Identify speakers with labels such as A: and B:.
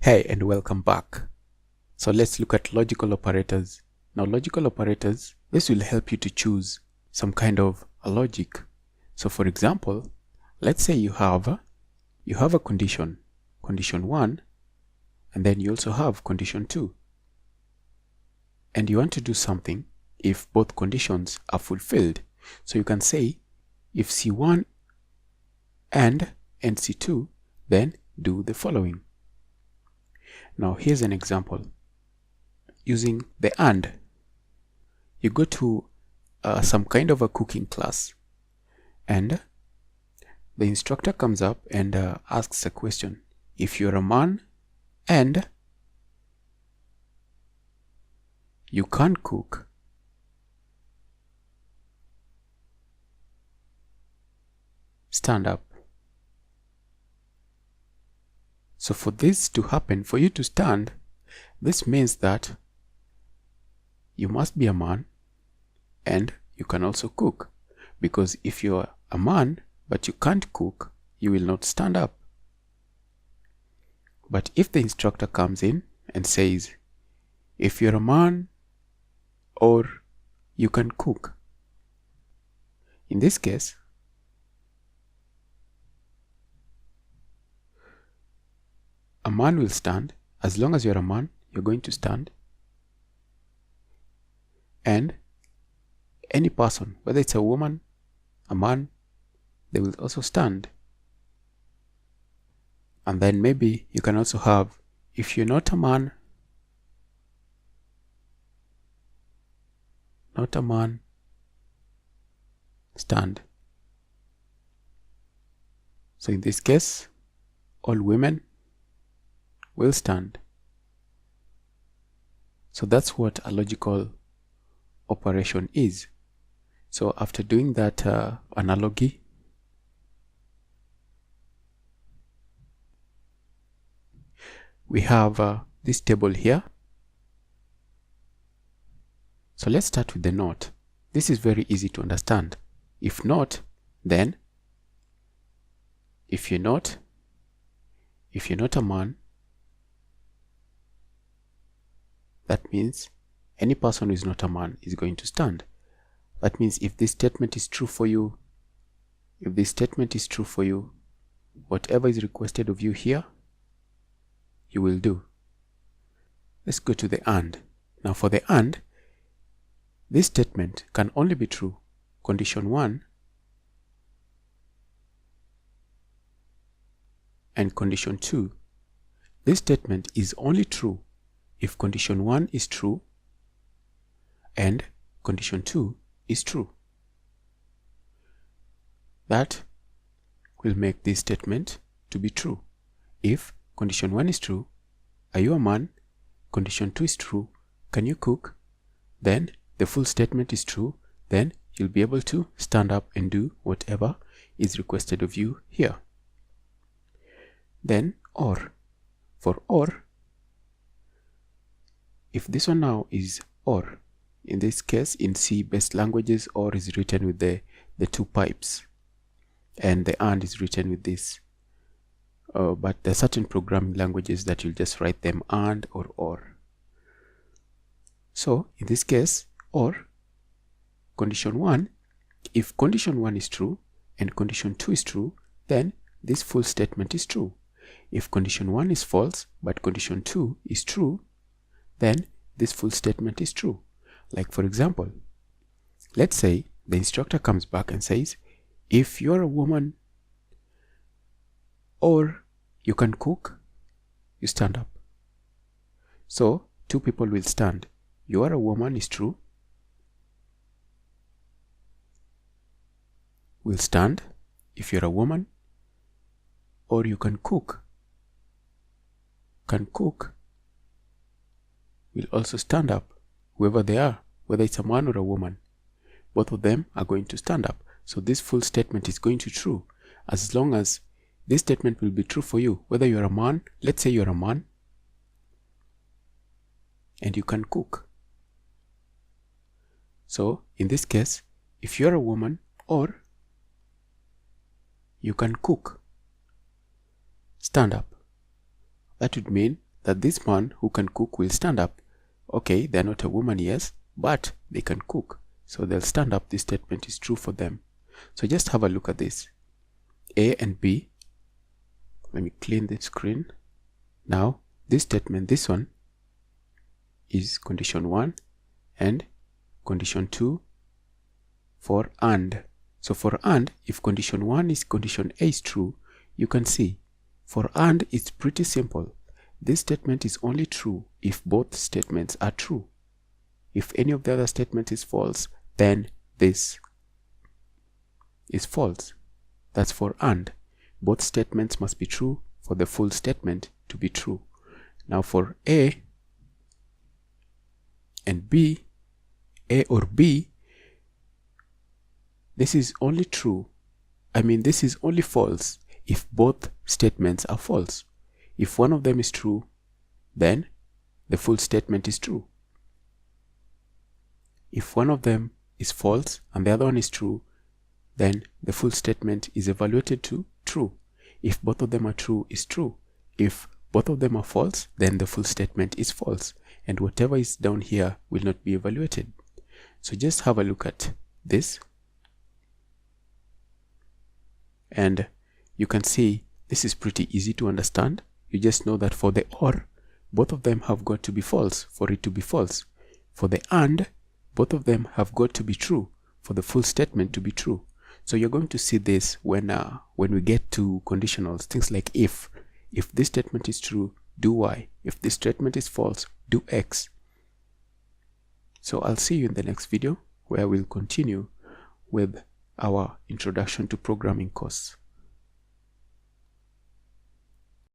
A: Hey, and welcome back. So let's look at logical operators. Now logical operators, this will help you to choose some kind of a logic. So for example, let's say you have a condition 1, and then you also have condition 2. And you want to do something if both conditions are fulfilled. So you can say if C1 and C2, then do the following. Now here's an example. Using the AND, you go to some kind of a cooking class, and the instructor comes up and asks a question. If you're a man and you can't cook, stand up. So for this to happen, for you to stand, this means that you must be a man and you can also cook. Because if you're a man but you can't cook, you will not stand up. But if the instructor comes in and says, if you're a man or you can cook, in this case, a man will stand. As long as you're a man, you're going to stand. And any person, whether it's a woman, a man, they will also stand. And then maybe you can also have, if you're not a man, stand. So in this case, all women will stand. So that's what a logical operation is. So after doing that analogy, we have this table here. So let's start with the not. This is very easy to understand. If not, then if you're not a man, that means any person who is not a man is going to stand. That means if this statement is true for you, whatever is requested of you here, you will do. Let's go to the AND. Now for the AND, this statement can only be true condition 1 and condition 2. This statement is only true if condition 1 is true and condition 2 is true. That will make this statement to be true. If condition 1 is true, are you a man? Condition 2 is true, can you cook? Then the full statement is true. Then you'll be able to stand up and do whatever is requested of you here. Then OR. For OR, if this one now is OR, in this case in C-based languages, OR is written with the two pipes, and the AND is written with this. But there are certain programming languages that you'll just write them AND or OR. So in this case, OR, condition 1, if condition 1 is true and condition 2 is true, then this full statement is true. If condition 1 is false but condition 2 is true, then this full statement is true. Like for example, let's say the instructor comes back and says, if you're a woman or you can cook, you stand up. So two people will stand. You are a woman is true, will stand if you're a woman, or you can cook will also stand up. Whoever they are, whether it's a man or a woman, both of them are going to stand up. So this full statement is going to be true as long as this statement will be true for you, whether you're a man. Let's say you're a man and you can cook. So in this case, if you're a woman or you can cook, stand up. That would mean that this man who can cook will stand up. Okay, they're not a woman, yes, but they can cook. So they'll stand up. This statement is true for them. So just have a look at this. A and B. Let me clean the screen. Now, this statement, this one, is condition 1 and condition 2 for AND. So for AND, if condition 1 is condition A is true, you can see for AND it's pretty simple. This statement is only true if both statements are true. If any of the other statements is false, then this is false. That's for AND. Both statements must be true for the full statement to be true. Now for A and B, A or B, this is only true. This is only false if both statements are false. If one of them is true, then the full statement is true. If one of them is false and the other one is true, then the full statement is evaluated to true. If both of them are true, is true. If both of them are false, then the full statement is false. And whatever is down here will not be evaluated. So just have a look at this. And you can see this is pretty easy to understand. You just know that for the OR, both of them have got to be false for it to be false. For the AND, both of them have got to be true for the full statement to be true. So you're going to see this when we get to conditionals, things like if. If this statement is true, do Y. If this statement is false, do X. So I'll see you in the next video where we'll continue with our introduction to programming course.